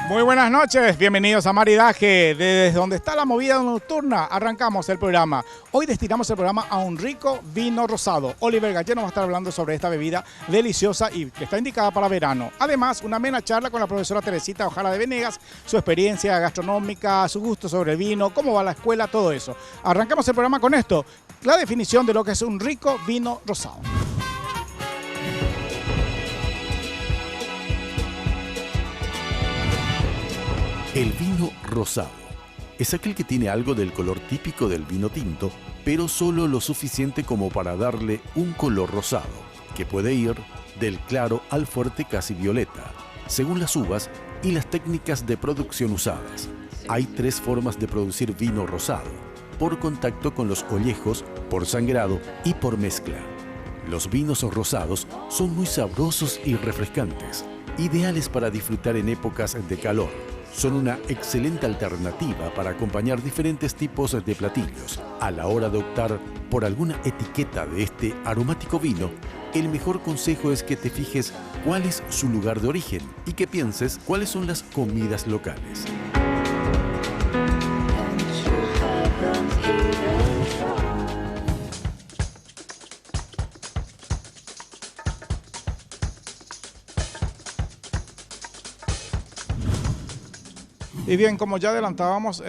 Muy buenas noches, bienvenidos a Maridaje. Desde donde está la movida nocturna, arrancamos el programa. Hoy destinamos el programa a un rico vino rosado. Oliver Gallé nos va a estar hablando sobre esta bebida deliciosa y que está indicada para verano. Además, una amena charla con la profesora Teresita Ojara de Venegas, su experiencia gastronómica, su gusto sobre el vino, cómo va la escuela, todo eso. Arrancamos el programa con esto, la definición de lo que es un rico vino rosado. El vino rosado es aquel que tiene algo del color típico del vino tinto, pero solo lo suficiente como para darle un color rosado, que puede ir del claro al fuerte casi violeta, según las uvas y las técnicas de producción usadas. Hay tres formas de producir vino rosado: por contacto con los ollejos, por sangrado y por mezcla. Los vinos rosados son muy sabrosos y refrescantes, ideales para disfrutar en épocas de calor. Son una excelente alternativa para acompañar diferentes tipos de platillos. A la hora de optar por alguna etiqueta de este aromático vino, el mejor consejo es que te fijes cuál es su lugar de origen y que pienses cuáles son las comidas locales. Y bien, como ya adelantábamos,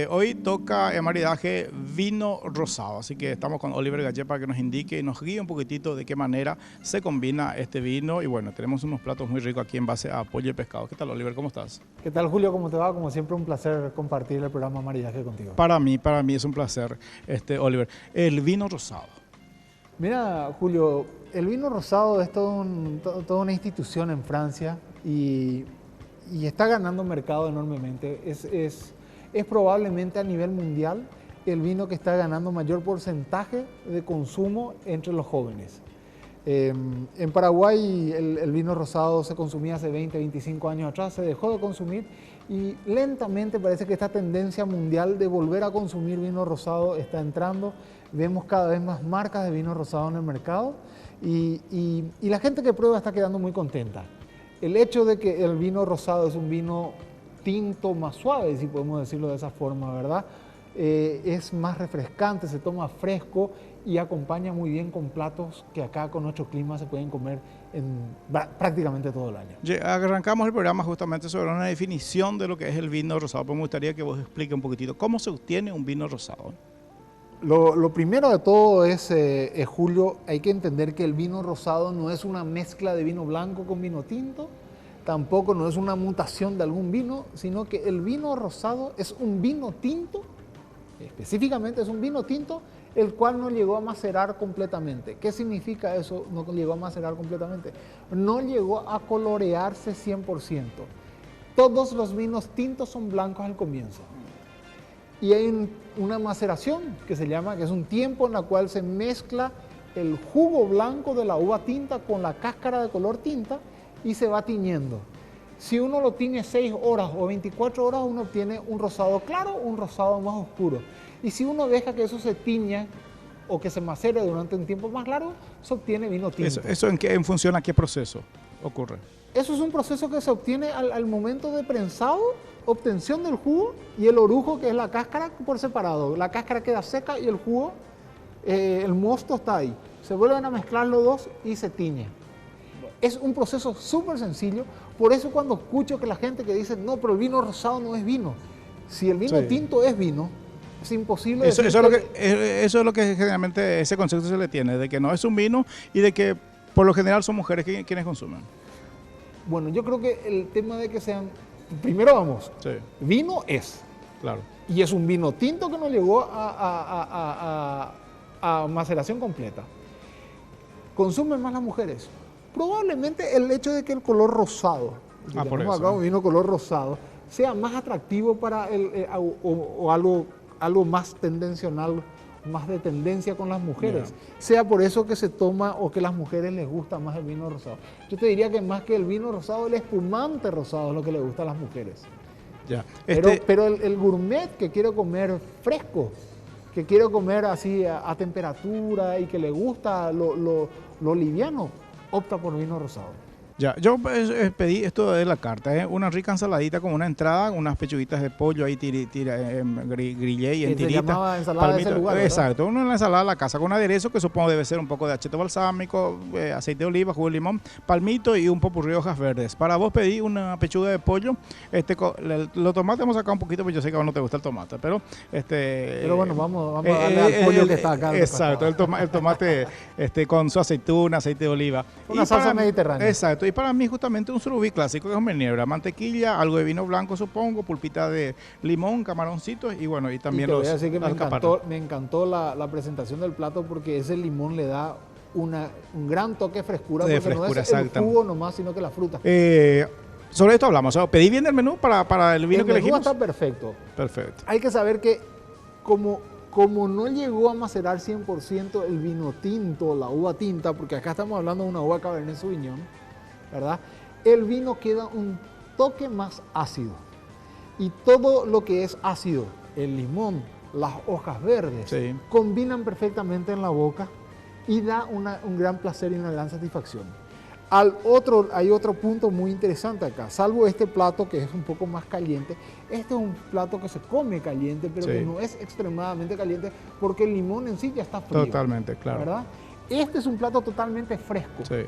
hoy toca en maridaje vino rosado, así que estamos con Oliver Gallé para que nos indique y nos guíe un poquitito de qué manera se combina este vino. Y bueno, tenemos unos platos muy ricos aquí en base a pollo y pescado. ¿Qué tal, Oliver? ¿Cómo estás? ¿Qué tal, Julio? ¿Cómo te va? Como siempre, un placer compartir el programa Maridaje contigo. Para mí es un placer, Oliver. El vino rosado. Mira, Julio, el vino rosado es toda una institución en Francia y está ganando mercado enormemente. Es probablemente a nivel mundial el vino que está ganando mayor porcentaje de consumo entre los jóvenes. En Paraguay el vino rosado se consumía hace 20, 25 años atrás, se dejó de consumir y lentamente parece que esta tendencia mundial de volver a consumir vino rosado está entrando. Vemos cada vez más marcas de vino rosado en el mercado y la gente que prueba está quedando muy contenta. El hecho de que el vino rosado es un vino tinto más suave, si podemos decirlo de esa forma, ¿verdad? Es más refrescante, se toma fresco y acompaña muy bien con platos que acá con nuestro clima se pueden comer prácticamente todo el año. Arrancamos el programa justamente sobre una definición de lo que es el vino rosado, pero me gustaría que vos expliques un poquitito cómo se obtiene un vino rosado. Lo primero de todo es, Julio, hay que entender que el vino rosado no es una mezcla de vino blanco con vino tinto, tampoco no es una mutación de algún vino, sino que el vino rosado es un vino tinto, específicamente es un vino tinto, el cual no llegó a macerar completamente. ¿Qué significa eso? No llegó a macerar completamente. No llegó a colorearse 100%. Todos los vinos tintos son blancos al comienzo. Y hay una maceración que es un tiempo en el cual se mezcla el jugo blanco de la uva tinta con la cáscara de color tinta y se va tiñendo. Si uno lo tiñe 6 horas o 24 horas, uno obtiene un rosado claro o un rosado más oscuro. Y si uno deja que eso se tiña o que se macere durante un tiempo más largo, se obtiene vino tinto. ¿Eso en función a qué proceso ocurre? Eso es un proceso que se obtiene al momento de prensado, obtención del jugo y el orujo, que es la cáscara, por separado. La cáscara queda seca y el jugo, el mosto está ahí. Se vuelven a mezclar los dos y se tiñe. Es un proceso súper sencillo. Por eso cuando escucho que la gente que dice, no, pero el vino rosado no es vino. Si el vino tinto es vino, es imposible eso es lo que generalmente ese concepto se le tiene, de que no es un vino y de que por lo general son mujeres quienes consumen. Bueno, yo creo que el tema de que sean... Primero vamos, vino es. Claro. Y es un vino tinto que no llegó a maceración completa. ¿Consumen más las mujeres? Probablemente el hecho de que el color rosado, acá un vino color rosado, sea más atractivo para algo más tendencional, más de tendencia con las mujeres. Sea por eso que se toma o que a las mujeres les gusta más el vino rosado. Yo te diría que más que el vino rosado, el espumante rosado es lo que les gusta a las mujeres. Pero el gourmet que quiere comer fresco, que quiere comer así a temperatura y que le gusta lo liviano, opta por vino rosado. Ya, yo pedí esto de la carta, una rica ensaladita con una entrada, unas pechuguitas de pollo ahí grillé y en Que se tirita. llamaba ensalada de ese lugar, ¿verdad? Exacto, una ensalada a la casa con aderezo que supongo debe ser un poco de acheto balsámico, aceite de oliva, jugo de limón, palmito y un popurrí de hojas verdes. Para vos pedí una pechuga de pollo, los tomates hemos sacado un poquito, porque yo sé que a vos no te gusta el tomate, pero Pero bueno, vamos a darle al pollo que está acá. Exacto, el tomate con su aceituna, aceite de oliva. Una salsa mediterránea. Exacto, y para mí justamente un surubí clásico que es un meniebra, mantequilla, algo de vino blanco supongo, pulpita de limón, camaroncitos y bueno, y también te voy a decir que alcaparras. me encantó la presentación del plato porque ese limón le da un gran toque de frescura, De porque frescura, no es el exacto. jugo nomás, sino que la fruta. Sobre esto hablamos, o sea, pedí bien el menú para el vino El que menú elegimos. está perfecto. Perfecto. Hay que saber que como no llegó a macerar 100% el vino tinto, la uva tinta, porque acá estamos hablando de una uva Cabernet Sauvignon, ¿verdad? El vino queda un toque más ácido. Y todo lo que es ácido, el limón, las hojas verdes, Sí. combinan perfectamente en la boca y da un gran placer y una gran satisfacción. Hay otro punto muy interesante acá, salvo este plato que es un poco más caliente. Este es un plato que se come caliente, pero Sí. que no es extremadamente caliente porque el limón en sí ya está frío. Totalmente, claro. ¿Verdad? Este es un plato totalmente fresco, Sí.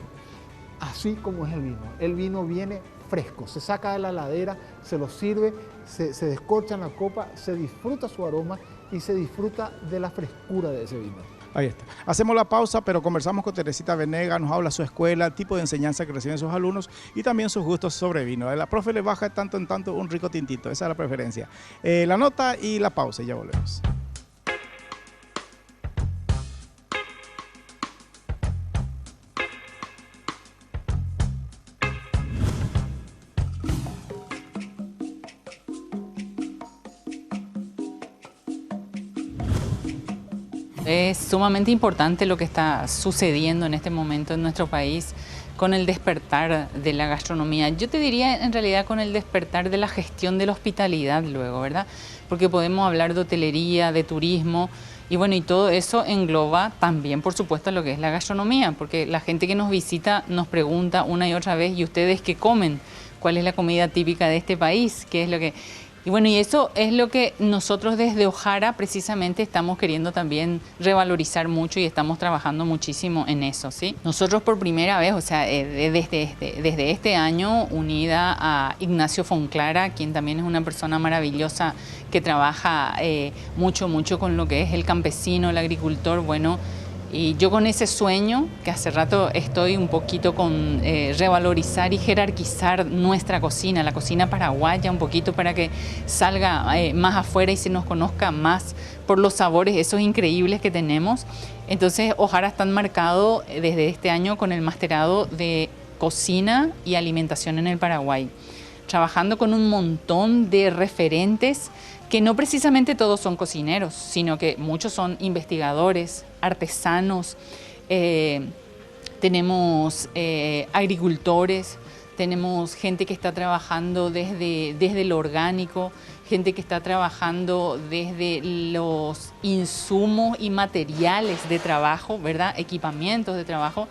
así como es el vino. El vino viene fresco, se saca de la heladera, se lo sirve, se descorcha en la copa, se disfruta su aroma y se disfruta de la frescura de ese vino. Ahí está. Hacemos la pausa, pero conversamos con Teresita Venegas, nos habla su escuela, el tipo de enseñanza que reciben sus alumnos y también sus gustos sobre vino. La profe le baja de tanto en tanto un rico tintito, esa es la preferencia. La nota y la pausa y ya volvemos. Es sumamente importante lo que está sucediendo en este momento en nuestro país con el despertar de la gastronomía. Yo te diría en realidad con el despertar de la gestión de la hospitalidad luego, ¿verdad? Porque podemos hablar de hotelería, de turismo y bueno, y todo eso engloba también, por supuesto, lo que es la gastronomía, porque la gente que nos visita nos pregunta una y otra vez, ¿y ustedes qué comen? ¿Cuál es la comida típica de este país? ¿Qué es lo que...? Y bueno, y eso es lo que nosotros desde Ojara precisamente estamos queriendo también revalorizar mucho y estamos trabajando muchísimo en eso, ¿sí? Nosotros por primera vez, o sea, desde este año, unida a Ignacio Fonclara, quien también es una persona maravillosa que trabaja mucho con lo que es el campesino, el agricultor, bueno, y yo con ese sueño, que hace rato estoy un poquito con revalorizar y jerarquizar nuestra cocina, la cocina paraguaya, un poquito para que salga más afuera y se nos conozca más por los sabores esos increíbles que tenemos. Entonces, Ojara está marcado desde este año con el masterado de cocina y alimentación en el Paraguay, trabajando con un montón de referentes que no precisamente todos son cocineros, sino que muchos son investigadores, artesanos, tenemos agricultores, tenemos gente que está trabajando desde lo orgánico, gente que está trabajando desde los insumos y materiales de trabajo, ¿verdad? Equipamientos de trabajo.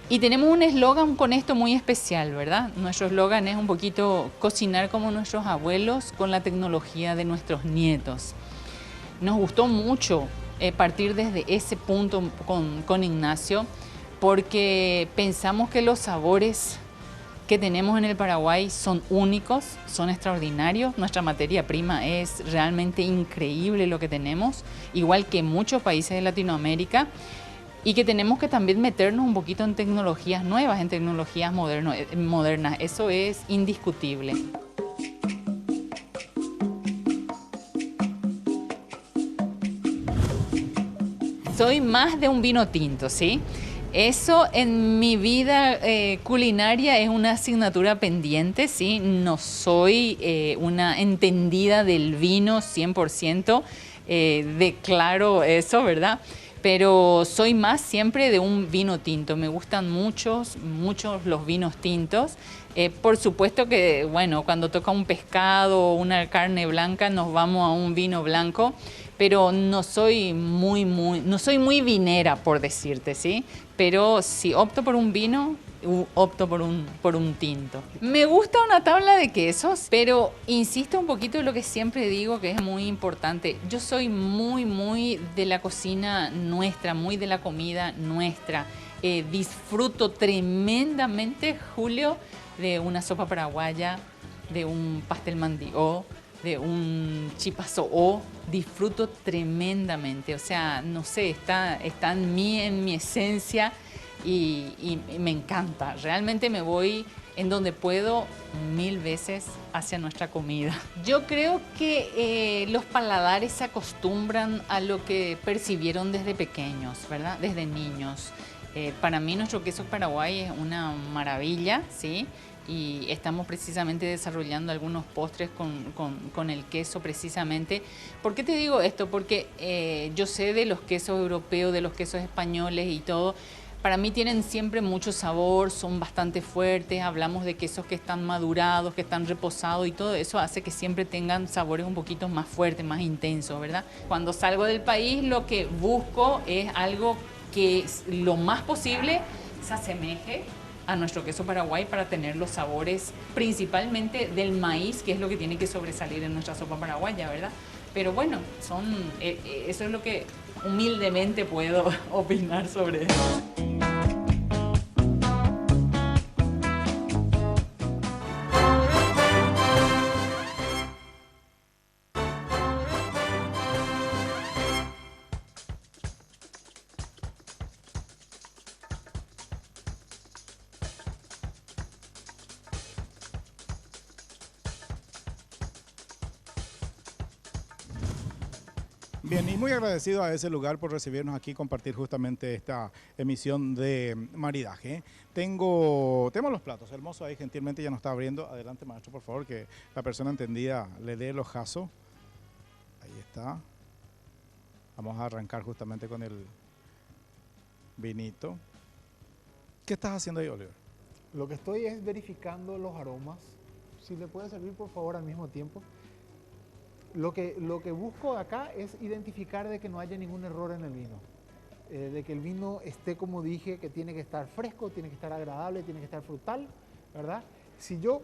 Y tenemos un eslogan con esto muy especial, ¿verdad? Nuestro eslogan es un poquito cocinar como nuestros abuelos con la tecnología de nuestros nietos. Nos gustó mucho partir desde ese punto con Ignacio, porque pensamos que los sabores que tenemos en el Paraguay son únicos, son extraordinarios. Nuestra materia prima es realmente increíble lo que tenemos, igual que muchos países de Latinoamérica. Y que tenemos que también meternos un poquito en tecnologías nuevas, en tecnologías modernas. Eso es indiscutible. Soy más de un vino tinto, ¿sí? Eso en mi vida culinaria es una asignatura pendiente, ¿sí? No soy una entendida del vino 100%, declaro eso, ¿verdad? Pero soy más siempre de un vino tinto. Me gustan muchos los vinos tintos. Por supuesto que, bueno, cuando toca un pescado o una carne blanca nos vamos a un vino blanco, pero no soy muy vinera, por decirte, ¿sí? Pero si opto por un vino, opto por un tinto. Me gusta una tabla de quesos, pero insisto un poquito en lo que siempre digo, que es muy importante. Yo soy muy de la cocina nuestra, muy de la comida nuestra. Disfruto tremendamente, Julio, de una sopa paraguaya, de un pastel mandió, de un chipazoó. Disfruto tremendamente. O sea, no sé, está en mi esencia y me encanta. Realmente me voy en donde puedo 1000 veces hacia nuestra comida. Yo creo que los paladares se acostumbran a lo que percibieron desde pequeños, ¿verdad? Desde niños. Para mí nuestro queso paraguay es una maravilla, ¿sí? Y estamos precisamente desarrollando algunos postres con el queso precisamente. ¿Por qué te digo esto? Porque yo sé de los quesos europeos, de los quesos españoles y todo. Para mí tienen siempre mucho sabor, son bastante fuertes, hablamos de quesos que están madurados, que están reposados y todo eso hace que siempre tengan sabores un poquito más fuertes, más intensos, ¿verdad? Cuando salgo del país lo que busco es algo que lo más posible se asemeje a nuestro queso paraguay para tener los sabores principalmente del maíz, que es lo que tiene que sobresalir en nuestra sopa paraguaya, ¿verdad? Pero bueno, eso es lo que humildemente puedo opinar sobre eso. Bien, y muy agradecido a ese lugar por recibirnos aquí y compartir justamente esta emisión de maridaje. Tenemos los platos, el mozo ahí gentilmente ya nos está abriendo. Adelante, maestro, por favor, que la persona entendida le dé el ojazo. Ahí está. Vamos a arrancar justamente con el vinito. ¿Qué estás haciendo ahí, Oliver? Lo que estoy es verificando los aromas. Si le puede servir, por favor, al mismo tiempo. Lo que busco acá es identificar de que no haya ningún error en el vino. De que el vino esté, como dije, que tiene que estar fresco, tiene que estar agradable, tiene que estar frutal, ¿verdad? Si yo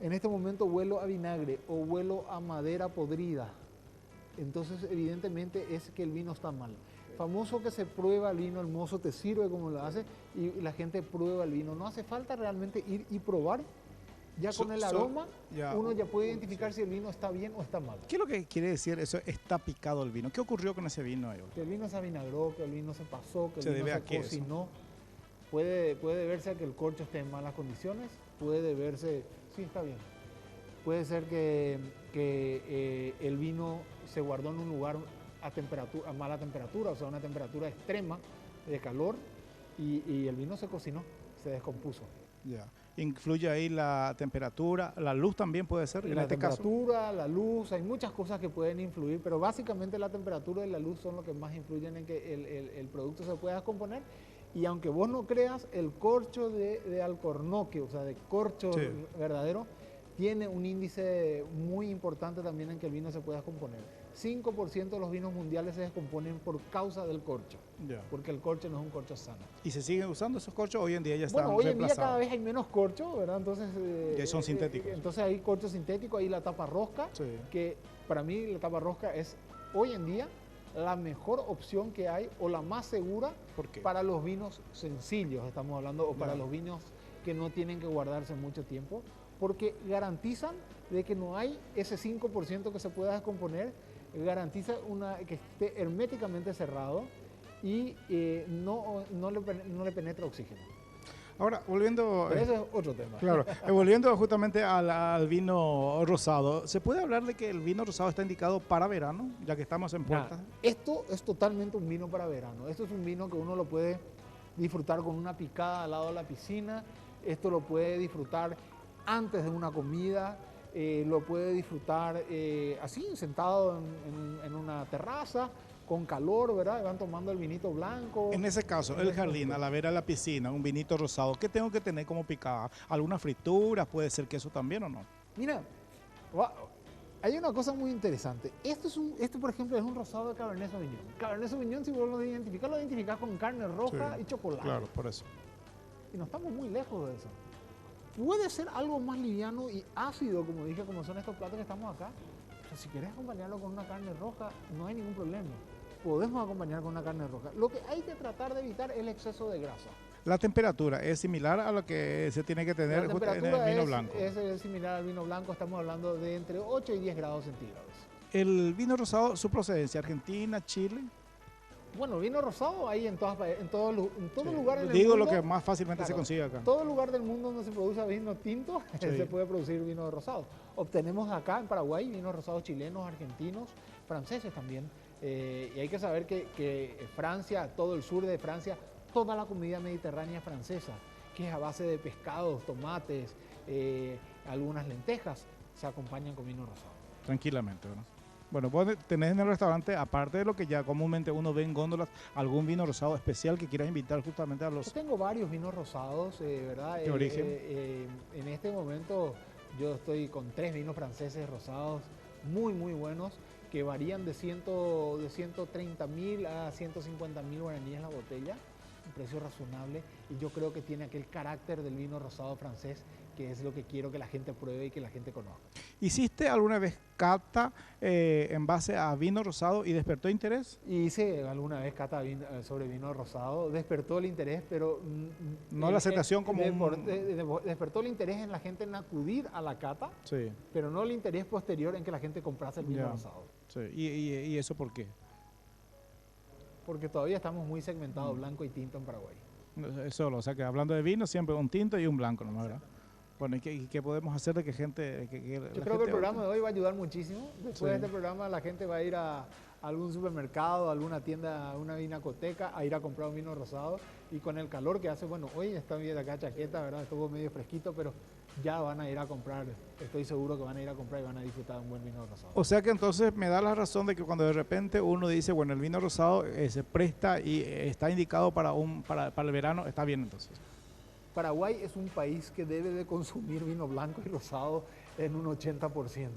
en este momento huelo a vinagre o huelo a madera podrida, entonces evidentemente es que el vino está mal. Famoso que se prueba el vino, el mozo te sirve como lo hace y la gente prueba el vino. No hace falta realmente ir y probar. Ya con el aroma, uno ya puede identificar si el vino está bien o está mal. ¿Qué es lo que quiere decir eso? Está picado el vino. ¿Qué ocurrió con ese vino? Que el vino se avinagró, que el vino se pasó, que el vino se cocinó. Puede verse que el corcho esté en malas condiciones, puede verse, sí, está bien. Puede ser que el vino se guardó en un lugar a mala temperatura, o sea, una temperatura extrema de calor y el vino se cocinó, se descompuso. Ya. ¿Influye ahí la temperatura? ¿La luz también puede ser? La temperatura, la luz, hay muchas cosas que pueden influir, pero básicamente la temperatura y la luz son lo que más influyen en que el producto se pueda descomponer. Y aunque vos no creas, el corcho de alcornoque, o sea, de corcho verdadero, tiene un índice muy importante también en que el vino se pueda descomponer. 5% de los vinos mundiales se descomponen por causa del corcho, porque el corcho no es un corcho sano. ¿Y se siguen usando esos corchos? Hoy en día ya están reemplazados. Hoy en día cada vez hay menos corcho, ¿verdad? Entonces, ya son sintéticos. Entonces hay corcho sintético, hay la tapa rosca, que para mí la tapa rosca es hoy en día la mejor opción que hay o la más segura para los vinos sencillos, estamos hablando, o para los vinos que no tienen que guardarse mucho tiempo, porque garantizan de que no hay ese 5% que se pueda descomponer, garantiza que esté herméticamente cerrado y no le penetra oxígeno. Ahora, volviendo... Pero ese es otro tema. Claro, volviendo justamente al vino rosado, ¿se puede hablar de que el vino rosado está indicado para verano, ya que estamos en puertas? Esto es totalmente un vino para verano. Esto es un vino que uno lo puede disfrutar con una picada al lado de la piscina, esto lo puede disfrutar antes de una comida, lo puede disfrutar así, sentado en una terraza, con calor, ¿verdad? Van tomando el vinito blanco. En ese caso, el jardín, a la vera de la piscina, un vinito rosado, ¿qué tengo que tener como picada? ¿Alguna fritura? ¿Puede ser queso también o no? Mira, hay una cosa muy interesante. Este, por ejemplo, es un rosado de Cabernet Sauvignon. Cabernet Sauvignon, si vos lo identificás con carne roja y chocolate. Claro, por eso. y no estamos muy lejos de eso. Puede ser algo más liviano y ácido, como dije, como son estos platos que estamos acá, pero si querés acompañarlo con una carne roja, no hay ningún problema. Podemos acompañar con una carne roja. Lo que hay que tratar de evitar es el exceso de grasa. La temperatura es similar a lo que se tiene que tener La justo en el temperatura vino blanco. es similar al vino blanco, estamos hablando de entre 8 y 10 grados centígrados. El vino rosado, su procedencia, Argentina, Chile. Bueno, vino rosado hay en todo Sí. lugar en el Digo mundo. lo que más fácilmente se Claro, consigue acá. todo lugar del mundo donde se produce vino tinto, Sí. se puede producir vino rosado. Obtenemos acá en Paraguay vinos rosados chilenos, argentinos, franceses también. Y hay que saber que Francia, todo el sur de Francia, toda la comida mediterránea francesa, que es a base de pescados, tomates, algunas lentejas, se acompañan con vino rosado. Tranquilamente, ¿verdad? Bueno, vos tenés en el restaurante, aparte de lo que ya comúnmente uno ve en góndolas, algún vino rosado especial que quieras invitar justamente a Yo los... tengo varios vinos rosados, ¿verdad? ¿Qué origen? En este momento yo estoy con 3 vinos franceses rosados muy, muy buenos, que varían de 130.000 a 150.000 guaraníes la botella, un precio razonable, y yo creo que tiene aquel carácter del vino rosado francés, que es lo que quiero que la gente pruebe y que la gente conozca. ¿Hiciste alguna vez cata en base a vino rosado y despertó interés? Hice alguna vez cata sobre vino rosado, despertó el interés, pero... No la aceptación como un... Despertó el interés en la gente en acudir a la cata, Sí, pero no el interés posterior en que la gente comprase el vino ya. rosado. Sí. ¿Y eso por qué? Porque todavía estamos muy segmentados blanco y tinto en Paraguay. Solo, o sea que hablando de vino, siempre un tinto y un blanco nomás, ¿verdad? Bueno, ¿y qué podemos hacer de que gente... Yo creo que el programa de hoy va a ayudar muchísimo. Después Sí. de este programa la gente va a ir a algún supermercado, a alguna tienda, a una vinacoteca, a ir a comprar un vino rosado. Y con el calor que hace, bueno, hoy está bien acá chaqueta, ¿verdad? Estuvo medio fresquito, pero ya van a ir a comprar. Estoy seguro que van a ir a comprar y van a disfrutar de un buen vino rosado. O sea que entonces me da la razón de que cuando de repente uno dice, bueno, el vino rosado se presta y está indicado para el verano, está bien entonces. Paraguay es un país que debe de consumir vino blanco y rosado en un 80%.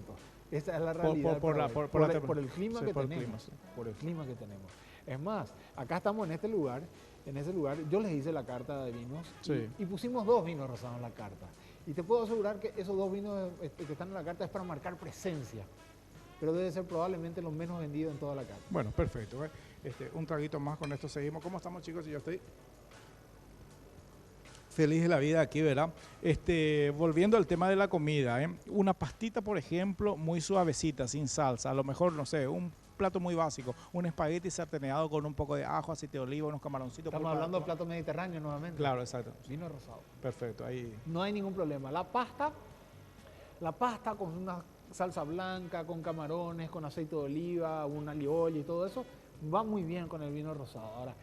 Esa es la realidad. por el clima sí, que por el tenemos. clima, sí. Por el clima que tenemos. Es más, acá estamos en este lugar, yo les hice la carta de vinos Sí. y pusimos 2 vinos rosados en la carta. Y te puedo asegurar que esos 2 vinos que están en la carta es para marcar presencia, pero debe ser probablemente lo menos vendido en toda la carta. Bueno, perfecto. Un traguito más, con esto seguimos. ¿Cómo estamos, chicos? Y yo estoy feliz de la vida aquí, ¿verdad? Volviendo al tema de la comida, una pastita, por ejemplo, muy suavecita, sin salsa, a lo mejor, no sé, un plato muy básico, un espagueti sarteneado con un poco de ajo, aceite de oliva, unos camaroncitos. Estamos hablando de plato mediterráneo nuevamente. Claro, exacto. Vino rosado. Perfecto, ahí. No hay ningún problema. La pasta con una salsa blanca, con camarones, con aceite de oliva, un alioli y todo eso, va muy bien con el vino rosado. Ahora,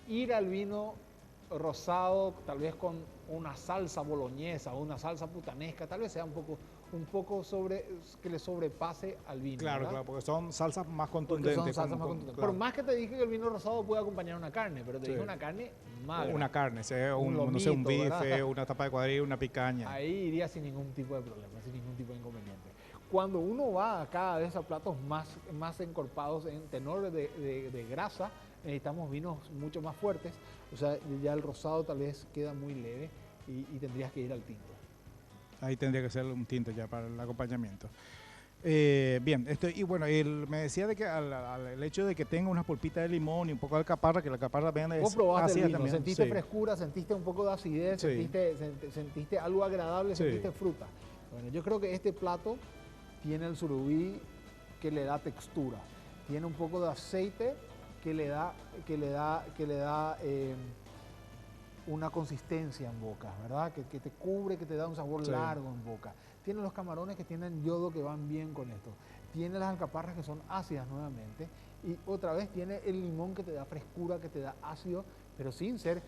ir al vino rosado, tal vez con una salsa boloñesa o una salsa putanesca, tal vez sea un poco que le sobrepase al vino. Claro, ¿verdad? claro, porque son salsas más Porque contundentes. son salsas más contundentes. claro. Por más que te dije que el vino rosado puede acompañar una carne, pero te Sí. dije una carne magra. Una carne, sea un Un no sé, un lomito, bife, ¿verdad? una tapa de cuadrilla, una picaña. Ahí iría sin ningún tipo de problema, sin ningún tipo de inconveniente. Cuando uno va cada vez a platos más encorpados en tenor de grasa, necesitamos vinos mucho más fuertes. O sea, ya el rosado tal vez queda muy leve y tendrías que ir al tinto. Ahí tendría que ser un tinto ya para el acompañamiento. Bien, y bueno, me decía de que el hecho de que tenga una pulpita de limón y un poco de alcaparra, que la alcaparra vean es Vos probaste ácida el vino, también. sentiste Sí. frescura, sentiste un poco de acidez, Sí. sentiste algo agradable, Sí. sentiste fruta. Bueno, yo creo que este plato tiene el surubí que le da textura, tiene un poco de aceite que le da una consistencia en boca, ¿verdad? Que te cubre, que te da un sabor Sí. largo en boca. Tiene los camarones que tienen yodo que van bien con esto. Tiene las alcaparras que son ácidas nuevamente. Y otra vez tiene el limón que te da frescura, que te da ácido, pero sin ser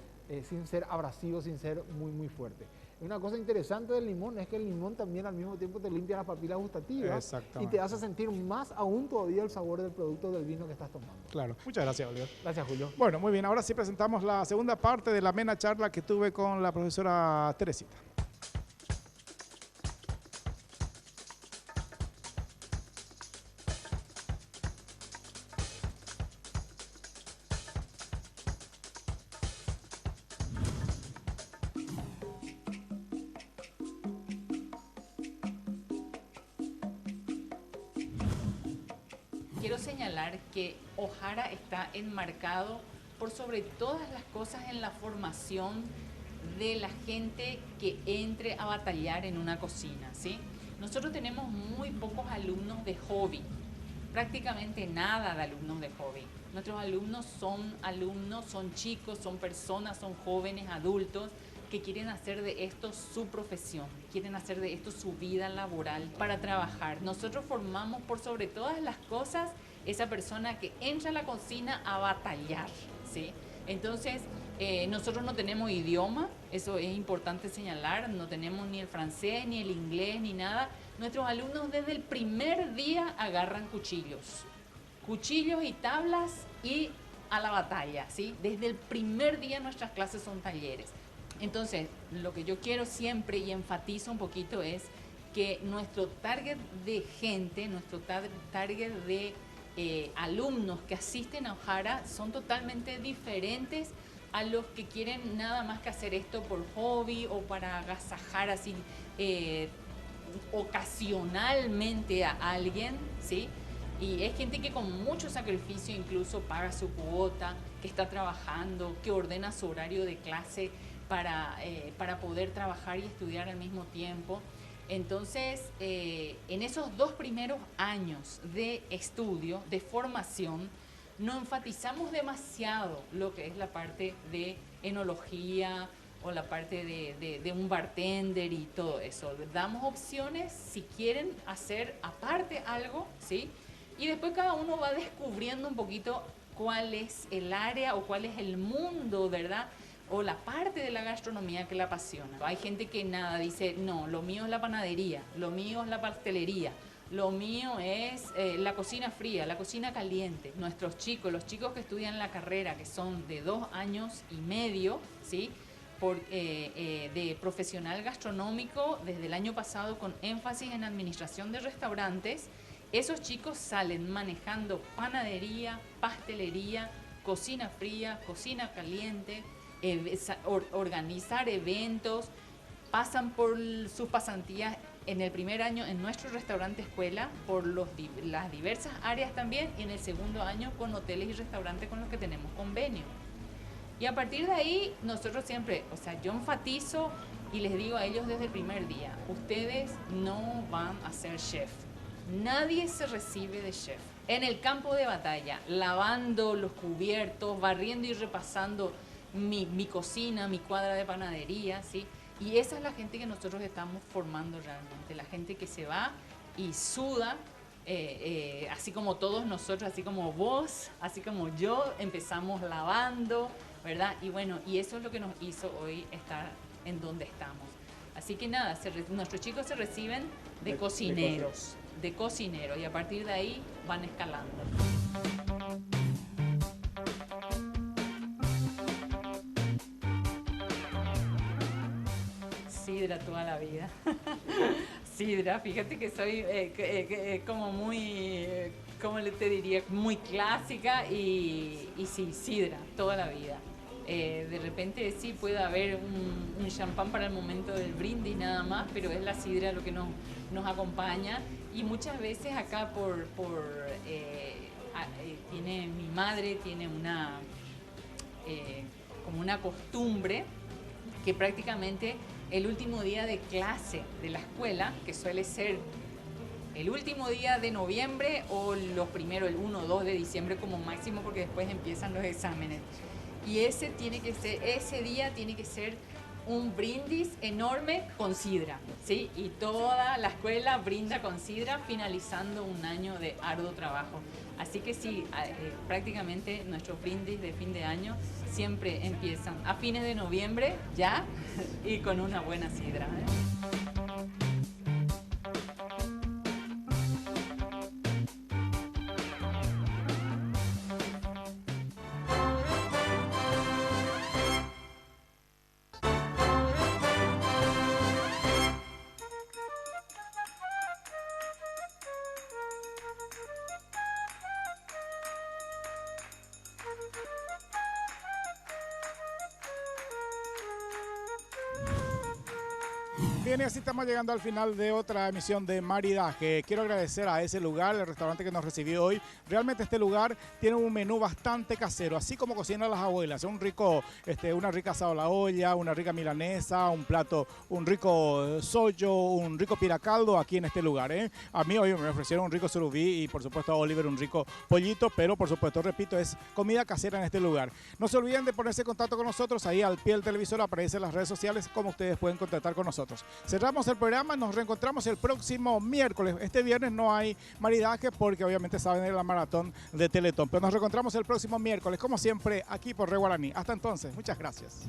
abrasivo, sin ser muy, muy fuerte. Una cosa interesante del limón es que el limón también al mismo tiempo te limpia las papilas gustativas y Exactamente. te hace sentir más aún todavía el sabor del producto del vino que estás tomando. Claro. Muchas gracias, Oliver. Gracias, Julio. Bueno, muy bien. Ahora sí presentamos la segunda parte de la amena charla que tuve con la profesora Teresita. quiero señalar que Ojara está enmarcado por sobre todas las cosas en la formación de la gente que entre a batallar en una cocina, ¿sí? Nosotros tenemos muy pocos alumnos de hobby, prácticamente nada de alumnos de hobby. Nuestros alumnos, son chicos, son personas, son jóvenes, adultos, que quieren hacer de esto su profesión, quieren hacer de esto su vida laboral para trabajar. Nosotros formamos por sobre todas las cosas esa persona que entra a la cocina a batallar, ¿sí? Entonces, nosotros no tenemos idioma, eso es importante señalar, no tenemos ni el francés, ni el inglés, ni nada. Nuestros alumnos desde el primer día agarran cuchillos y tablas y a la batalla, ¿sí? Desde el primer día nuestras clases son talleres. Entonces, lo que yo quiero siempre y enfatizo un poquito es que nuestro target de gente, nuestro target de alumnos que asisten a Ojara son totalmente diferentes a los que quieren nada más que hacer esto por hobby o para agasajar así ocasionalmente a alguien, ¿sí? Y es gente que con mucho sacrificio incluso paga su cuota, que está trabajando, que ordena su horario de clase para poder trabajar y estudiar al mismo tiempo. Entonces, en esos 2 primeros años de estudio, de formación, no enfatizamos demasiado lo que es la parte de enología o la parte de un bartender y todo eso. Damos opciones si quieren hacer aparte algo, ¿sí? Y después cada uno va descubriendo un poquito cuál es el área o cuál es el mundo, ¿verdad? O la parte de la gastronomía que le apasiona. Hay gente que nada, dice, no, lo mío es la panadería, lo mío es la pastelería, lo mío es la cocina fría, la cocina caliente. Nuestros chicos, los chicos que estudian la carrera, que son de 2 años y medio, ¿sí? De profesional gastronómico desde el año pasado con énfasis en administración de restaurantes, esos chicos salen manejando panadería, pastelería, cocina fría, cocina caliente, organizar eventos, pasan por sus pasantías en el primer año en nuestro restaurante escuela por las diversas áreas también, y en el segundo año con hoteles y restaurantes con los que tenemos convenio. Y a partir de ahí nosotros siempre, o sea, yo enfatizo y les digo a ellos desde el primer día, ustedes no van a ser chef. Nadie se recibe de chef. En el campo de batalla, lavando los cubiertos, barriendo y repasando mi cocina, mi cuadra de panadería, ¿sí? Y esa es la gente que nosotros estamos formando realmente, la gente que se va y suda, así como todos nosotros, así como vos, así como yo, empezamos lavando, ¿verdad? Y bueno, y eso es lo que nos hizo hoy estar en donde estamos. Así que nada, nuestros chicos se reciben de cocineros, y a partir de ahí van escalando. Sidra toda la vida. Sidra, fíjate que soy como muy, ¿cómo te diría? Muy clásica y sí, sidra toda la vida. De repente sí puede haber un champán para el momento del brindis nada más, pero es la sidra lo que nos acompaña. Y muchas veces acá tiene mi madre tiene como una costumbre que prácticamente el último día de clase de la escuela, que suele ser el último día de noviembre o el 1 o 2 de diciembre como máximo, porque después empiezan los exámenes. Y ese día tiene que ser un brindis enorme con sidra, ¿sí? Y toda la escuela brinda con sidra, finalizando un año de arduo trabajo. Así que sí, prácticamente nuestros brindis de fin de año siempre empiezan a fines de noviembre ya y con una buena sidra, ¿eh? Bien, y así estamos llegando al final de otra emisión de Maridaje. Quiero agradecer a ese lugar, el restaurante que nos recibió hoy. Realmente este lugar tiene un menú bastante casero, así como cocinan las abuelas. Un rico, una rica asado a la olla, una rica milanesa, un plato, un rico sollo, un rico piracaldo aquí en este lugar. A mí hoy me ofrecieron un rico surubí y por supuesto a Oliver un rico pollito, pero por supuesto, repito, es comida casera en este lugar. No se olviden de ponerse en contacto con nosotros, ahí al pie del televisor aparecen las redes sociales, como ustedes pueden contactar con nosotros. Cerramos el programa, nos reencontramos el próximo miércoles. Este viernes no hay maridaje porque obviamente saben de la maratón de Teletón, pero nos reencontramos el próximo miércoles, como siempre, aquí por Re Guaraní. Hasta entonces, muchas gracias.